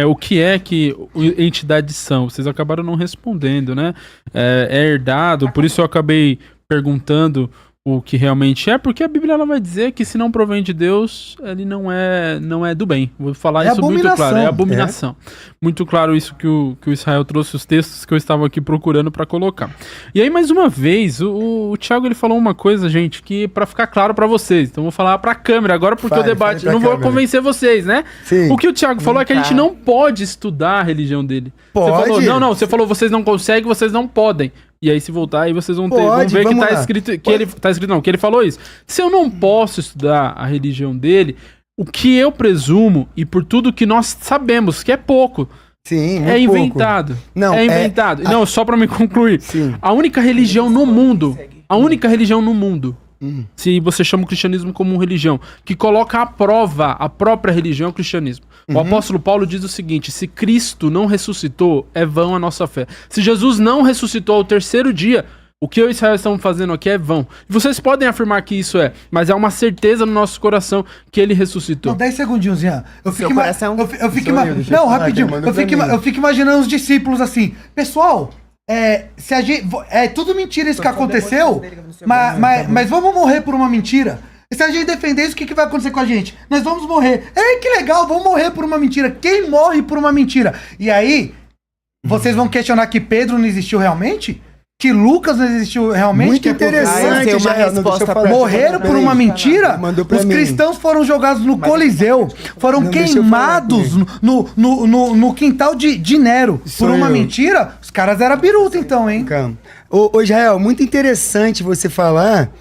o que é que entidades são? Vocês acabaram não respondendo, né? É herdado, por isso eu acabei perguntando o que realmente é, porque a Bíblia ela vai dizer que se não provém de Deus, ele não é do bem. Vou falar isso muito claro, é abominação. Muito claro isso que o Israel trouxe, os textos que eu estava aqui procurando para colocar. E aí, mais uma vez, o Thiago ele falou uma coisa, gente, que para ficar claro para vocês, então vou falar para a câmera agora, porque o debate, eu não vou convencer vocês, né? Sim. O que o Thiago falou é que a gente não pode estudar a religião dele. Pode? Você falou, você falou, vocês não conseguem, vocês não podem. E aí, se voltar, aí vocês vão ver que tá escrito. Que ele falou isso. Se eu não posso estudar a religião dele, o que eu presumo, e por tudo que nós sabemos, que é pouco. Sim, é inventado. Pouco. Não, é inventado. Não, só pra me concluir. Sim. A única religião no mundo. Se você chama o cristianismo como religião, que coloca à prova a própria religião é o cristianismo. O apóstolo Paulo diz o seguinte: se Cristo não ressuscitou, é vão a nossa fé. Se Jesus não ressuscitou ao terceiro dia, o que eu e Israel estamos fazendo aqui é vão. E vocês podem afirmar que isso mas é uma certeza no nosso coração que ele ressuscitou. Não, 10 segundinhos, Ian. Eu fico imaginando os discípulos assim. Pessoal, se a gente, é tudo mentira isso que aconteceu, mas vamos morrer por uma mentira. Se a gente defender isso, o que vai acontecer com a gente? Nós vamos morrer. Que legal, vamos morrer por uma mentira. Quem morre por uma mentira? E aí, vocês vão questionar que Pedro não existiu realmente? Que Lucas não existiu realmente? Muito interessante. Morreram por uma mentira? Os cristãos foram jogados no Coliseu. Foram queimados no quintal de Nero. Por uma mentira? Os caras eram biruta então, hein? Ô Israel, muito interessante você falar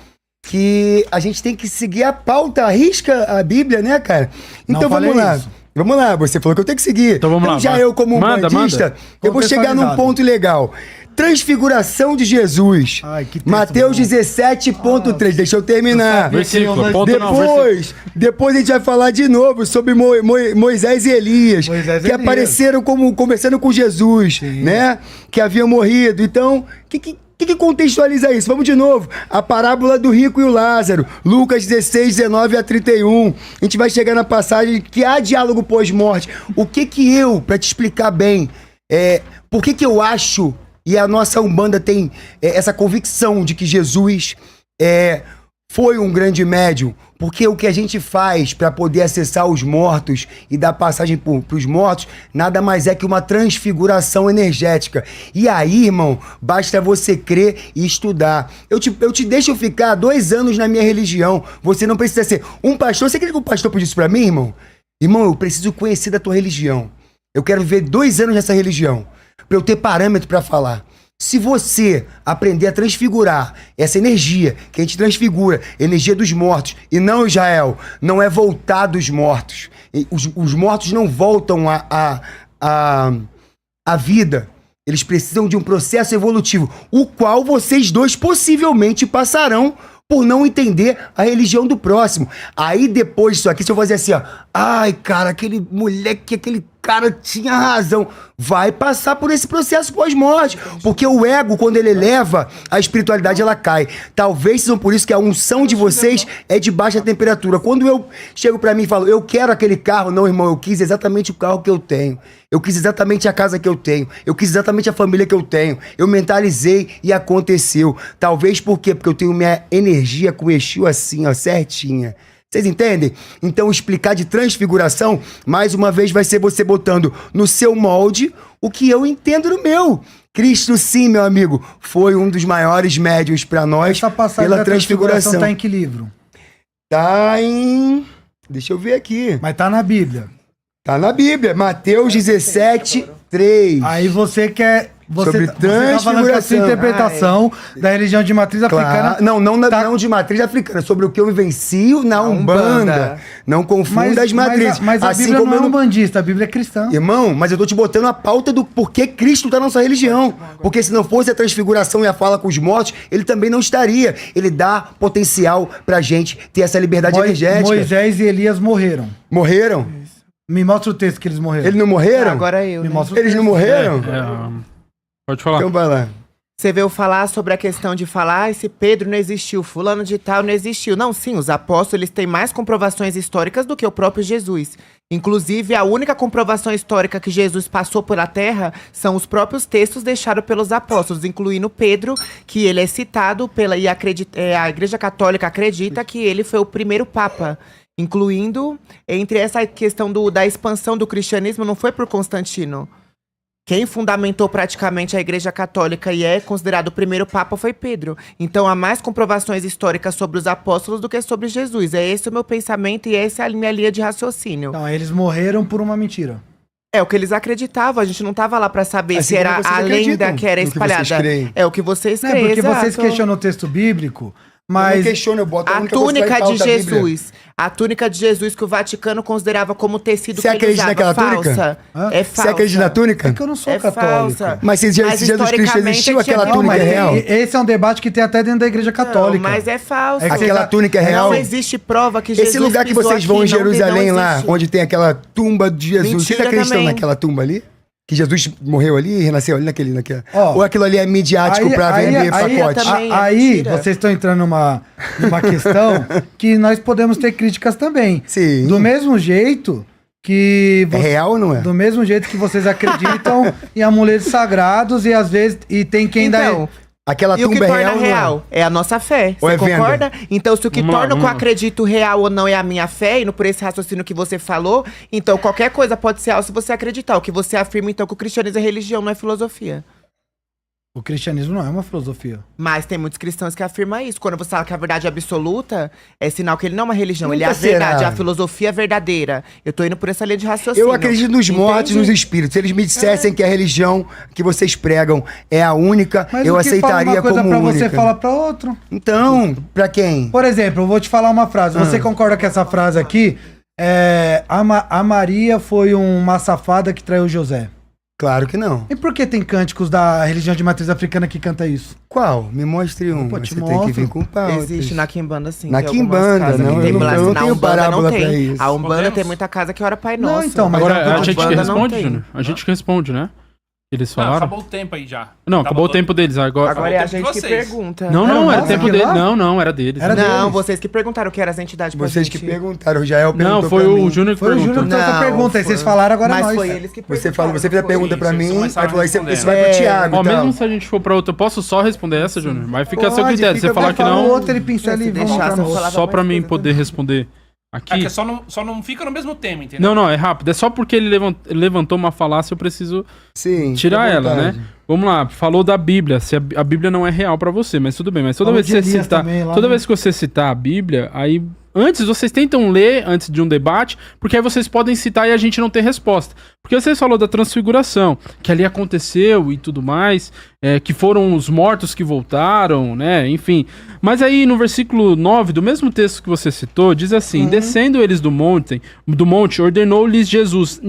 que a gente tem que seguir a pauta, arrisca a Bíblia, né, cara? Então vamos lá. Vamos lá, você falou que eu tenho que seguir. Então vamos lá. Já eu, como bandista, eu vou chegar num ponto legal. Transfiguração de Jesus. Mateus 17.3. Deixa eu terminar. Depois a gente vai falar de novo sobre Moisés e Elias, que apareceram conversando com Jesus, né? Que haviam morrido. Então, o que contextualiza isso? Vamos de novo. A parábola do rico e o Lázaro. Lucas 16, 19 a 31. A gente vai chegar na passagem que há diálogo pós-morte. O que eu, pra te explicar bem, por que eu acho, e a nossa Umbanda tem essa convicção de que Jesus foi um grande médium, porque o que a gente faz para poder acessar os mortos e dar passagem para os mortos, nada mais é que uma transfiguração energética. E aí, irmão, basta você crer e estudar. Eu te deixo ficar 2 anos na minha religião. Você não precisa ser um pastor. Você quer que o pastor pediu isso para mim, irmão? Irmão, eu preciso conhecer da tua religião. Eu quero viver 2 anos nessa religião, para eu ter parâmetro para falar. Se você aprender a transfigurar essa energia, que a gente transfigura, energia dos mortos, e não, Israel, não é voltar dos mortos. Os mortos não voltam à vida. Eles precisam de um processo evolutivo, o qual vocês dois possivelmente passarão por não entender a religião do próximo. Aí depois disso aqui, se eu fazer assim, ó, ai, cara, aquele moleque, aquele cara tinha razão, vai passar por esse processo pós-morte, porque o ego, quando ele eleva, a espiritualidade ela cai. Talvez sejam por isso que a unção de vocês é de baixa temperatura. Quando eu chego pra mim e falo, eu quero aquele carro, não, irmão, eu quis exatamente o carro que eu tenho, eu quis exatamente a casa que eu tenho, eu quis exatamente a família que eu tenho, eu mentalizei e aconteceu. Talvez por quê? Porque eu tenho minha energia com o Exu assim, ó, certinha. Vocês entendem? Então, explicar de transfiguração, mais uma vez, vai ser você botando no seu molde o que eu entendo no meu. Cristo, sim, meu amigo, foi um dos maiores médiuns para nós. Essa passagem pela da transfiguração. Tá em que livro? Tá em... Deixa eu ver aqui. Mas tá na Bíblia. Tá na Bíblia. Mateus 17, 3. Aí você quer... Sobre tá falando com a sua interpretação da religião de matriz africana. Não de matriz africana, sobre o que eu vivencio na Umbanda. Não confunda as matrizes. Mas a Bíblia não é umbandista, a Bíblia é cristã. Irmão, mas eu tô te botando a pauta do porquê Cristo tá na nossa religião. Porque se não fosse a transfiguração e a fala com os mortos, ele também não estaria. Ele dá potencial pra gente ter essa liberdade energética. Moisés e Elias morreram. Morreram? Me mostra o texto que eles morreram. Eles não morreram? Agora eu. Me mostra o Eles texto. não morreram? Pode falar. Então vai lá. Você veio falar sobre a questão de falar, esse Pedro não existiu, fulano de tal não existiu. Não, sim, os apóstolos eles têm mais comprovações históricas do que o próprio Jesus. Inclusive, a única comprovação histórica que Jesus passou pela Terra são os próprios textos deixados pelos apóstolos, incluindo Pedro, que ele é citado pela... E a Igreja Católica acredita que ele foi o primeiro Papa. Incluindo, entre essa questão da expansão do cristianismo, não foi por Constantino. Quem fundamentou praticamente a Igreja Católica e é considerado o primeiro Papa foi Pedro. Então há mais comprovações históricas sobre os apóstolos do que sobre Jesus. É esse o meu pensamento e essa é a minha linha de raciocínio. Então, eles morreram por uma mentira. É o que eles acreditavam, a gente não tava lá pra saber se era a lenda que era espalhada. É o que vocês creem, porque exato. vocês questionam o texto bíblico, Eu mas... não questiono, eu boto a A única coisa que túnica vai em de pauta, a Bíblia. Jesus. A túnica de Jesus que o Vaticano considerava como tecido Você que ele acredita usava. naquela túnica? Falsa. Hã? É Você falsa. acredita na túnica? É que eu não sou É católico. falsa. Mas se Jesus Cristo historicamente existiu, tinha aquela que- túnica é mas real? esse é um debate que tem até dentro da Igreja Católica. Não, mas é falso. É que Aquela você- túnica é real? Não existe prova que Jesus Esse lugar que pisou vocês vão em aqui, não Jerusalém lá, existe. onde tem aquela tumba de Jesus, vocês Mentira acreditam também. naquela tumba ali? Que Jesus morreu ali e renasceu ali naquela. Ó, Ou aquilo ali é midiático pra vender pacote? também. é Aí mentira. vocês estão entrando numa questão que nós podemos ter críticas também. Sim. Do mesmo jeito que... É real ou não é? Do mesmo jeito que vocês acreditam em amuletos sagrados e às vezes... E tem quem Então, dá... Aquela e o que tumba é torna real ou não é? real é a nossa fé. Ou Você é venda? concorda? Então, se o que Vamos lá, torna o que eu vamos lá. acredito real ou não é a minha fé, indo por esse raciocínio que você falou, então qualquer coisa pode ser real se você acreditar. O que você afirma, então, que o cristianismo é religião, não é filosofia. O cristianismo não é uma filosofia. Mas tem muitos cristãos que afirmam isso. Quando você fala que a verdade é absoluta, é sinal que ele não é uma religião. Ele é a Nunca será. verdade, a filosofia é verdadeira. Eu tô indo por essa linha de raciocínio. Eu acredito nos mortos e Entende? nos espíritos. Se eles me dissessem que a religião que vocês pregam é a única, Mas eu o que fala aceitaria uma coisa como pra única. você fala pra outro. Então, pra quem? Por exemplo, eu vou te falar uma frase. Você concorda que essa frase aqui a Maria foi uma safada que traiu José? Claro que não. E por que tem cânticos da religião de matriz africana que canta isso? Qual? Me mostre um. Pô, te Você tem que mostro. vir com pautas. Existe na Quimbanda, sim. Na tem algumas Quimbanda, casas não, que tem eu não- blast. eu não Na tenho Umbanda parábola não pra tem. isso. A Umbanda Podemos? tem muita casa que ora Pai Nosso. Não, então, mas Agora, eu tô a te gente que Umbanda não responde, tem. Júnior. A gente que responde, né? Eles Não, falaram. acabou o tempo aí já. Não, acabou o tempo deles. Agora Agora é a tempo de gente que vocês. pergunta. Não, Era não, era nosso tempo aqui deles. lá? Não, era deles. Era Não, deles. vocês que perguntaram o que era as entidades pra Vocês gente. que perguntaram, o Jael perguntou Não, foi pra o mim. Júnior que Foi o Júnior perguntou. que fez essa pergunta, aí vocês falaram, agora Mas nós. foi eles que perguntaram. Você falou, você fez a não foi pergunta eu. pra Isso, mim, eles aí começaram falou, isso respondendo. vai pro Thiago Ó, e tal. mesmo se a gente for pra outra, eu posso só responder essa, Júnior? Vai ficar a seu Pode, critério. fica Você falar bem, que Fala o não, outro, ele pincela e Se vamos deixasse, pra eu nós. falava só pra mais mim coisa poder também. responder Aqui é aqui. só não fica no mesmo tema, entendeu? Não, não, é rápido. É só porque ele levantou uma falácia, eu preciso Sim. tirar fica à ela, vontade. né? Vamos lá, falou da Bíblia. Se a Bíblia não é real pra você, mas tudo bem. Mas toda Falou vez que de você Elias citar, também lá, toda né? vez que você citar a Bíblia, aí antes vocês tentam ler antes de um debate, porque aí vocês podem citar e a gente não ter resposta. Porque vocês falou da transfiguração, que ali aconteceu e tudo mais, que foram os mortos que voltaram, né? Enfim. Mas aí no versículo 9 do mesmo texto que você citou, diz assim: descendo eles do monte, ordenou-lhes Jesus: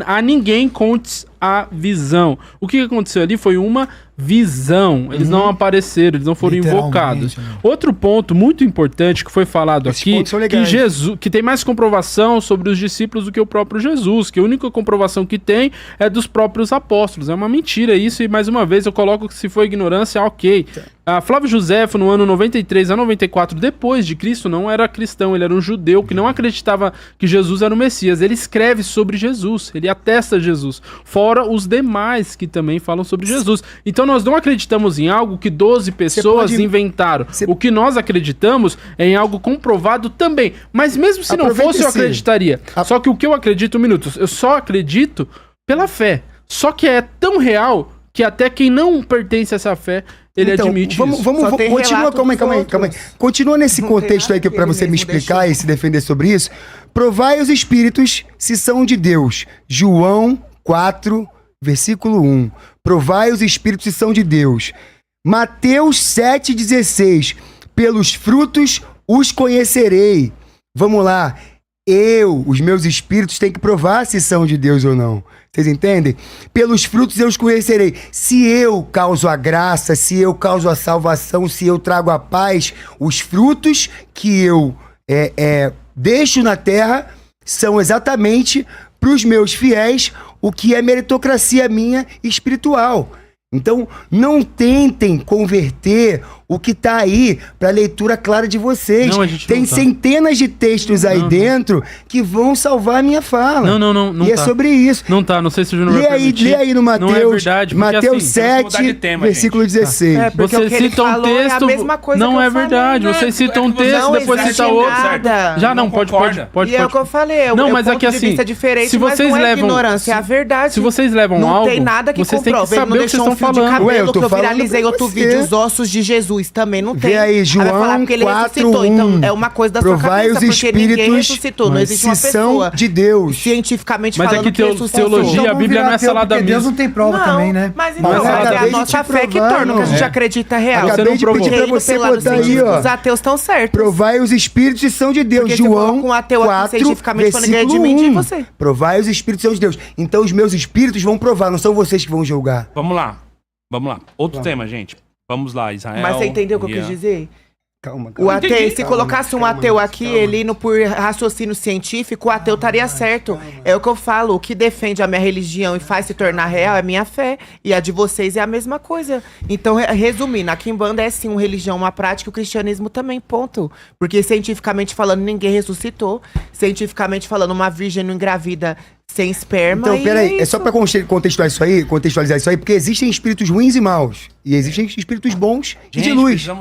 a ninguém contes a visão. O que aconteceu ali foi uma visão. Eles não apareceram, eles não foram Literalmente, invocados. né? Outro ponto muito importante que foi falado Esses aqui, pontos são que legais. Jesus, que tem mais comprovação sobre os discípulos do que o próprio Jesus, que a única comprovação que tem é dos próprios apóstolos. É uma mentira isso, e mais uma vez eu coloco que se for ignorância, ok. Flávio Josefo, no ano 93 a 94 depois de Cristo, não era cristão, ele era um judeu que não acreditava que Jesus era o Messias. Ele escreve sobre Jesus, ele atesta Jesus, fora os demais que também falam sobre Jesus. Então nós não acreditamos em algo que 12 pessoas pode- inventaram. Você- O que nós acreditamos é em algo comprovado também. Mas mesmo se não Aproveita fosse, eu esse- acreditaria. Só que o que eu acredito, minutos, eu só acredito pela fé. Só que é tão real que até quem não pertence a essa fé, ele Então, admite vamos, isso. vamos, Só vamos tem continua, relato calma aí, dos calma aí, outros. calma aí. Continua nesse Não tem contexto nada aí que que pra ele você me mesmo explicar deixou. e se defender sobre isso. Provai os espíritos se são de Deus. João 4, versículo 1. Provai os espíritos se são de Deus. Mateus 7,16. Pelos frutos os conhecerei. Vamos lá. Os meus espíritos, têm que provar se são de Deus ou não. Vocês entendem? Pelos frutos eu os conhecerei. Se eu causo a graça, se eu causo a salvação, se eu trago a paz, os frutos que eu deixo na terra são exatamente para os meus fiéis o que é meritocracia minha espiritual. Então, não tentem converter o que tá aí pra leitura clara de vocês. Não, a gente Tem não tá. centenas de textos aí dentro que vão salvar a minha fala. Não E é tá. sobre isso. Não tá, não sei se o Júnior Lê vai aí, permitir. lê aí no Não é Mateus, verdade, porque Mateus assim, temos que mudar 7, de tema, versículo gente. 16. É, porque Você o que ele cita um falou é a texto. mesma coisa Não que eu é falei. verdade. Não, Você é cita que um você texto, não depois existe cita outro. nada. Já não, Não pode. E é o que eu falei, Não, é mas o é que ponto de assim, vista diferente, se vocês mas não é levam- ignorância, é a verdade. Se vocês levam não algo, tem nada que vocês têm que comprove. Ele saber não o que vocês deixou um estão fio de falando. cabelo Ué, eu tô que eu falando viralizei pra outro você. vídeo, os ossos de Jesus, também não Vê tem. aí, vai João falar porque ele 4:1. ressuscitou, então é uma coisa da sua Provai cabeça, os porque ninguém espíritos ressuscitou, não existe uma se são pessoa de Deus. cientificamente Mas é falando que ressuscitou. teologia, Então a vamos Bíblia virar não é ateu, salada porque Deus mista. não tem prova Não, também, né? mas então, Mas eu é acabei a de nossa te fé que provar, torna o que a gente não. acredita real. Você Acabei não de provou. pedir pra Porque você pelo lado botar aí, científico, ó. os ateus estão certos. Provai os espíritos que são de Deus. Porque você João coloca um ateu aqui 4, cientificamente falando que ele é de versículo mim, de 1. você. Provai os espíritos que são de Deus. Então os meus espíritos vão provar, não são vocês que vão julgar. Vamos lá. Outro tema, gente. Vamos lá, Israel. Mas você entendeu o que eu quis Ian. dizer? Calma, O ateu, entendi. se colocasse um ateu aqui, ele indo por raciocínio científico, o ateu estaria certo. É o que eu falo, o que defende a minha religião e faz se tornar real é a minha fé. E a de vocês é a mesma coisa. Então, resumindo, a Quimbanda é sim uma religião, uma prática, o cristianismo também, ponto. Porque cientificamente falando, ninguém ressuscitou. Cientificamente falando, uma virgem não engravida sem esperma. Então, e peraí, é isso. só pra contextualizar isso aí, porque existem espíritos ruins e maus. E existem espíritos bons e de Gente, luz. precisamos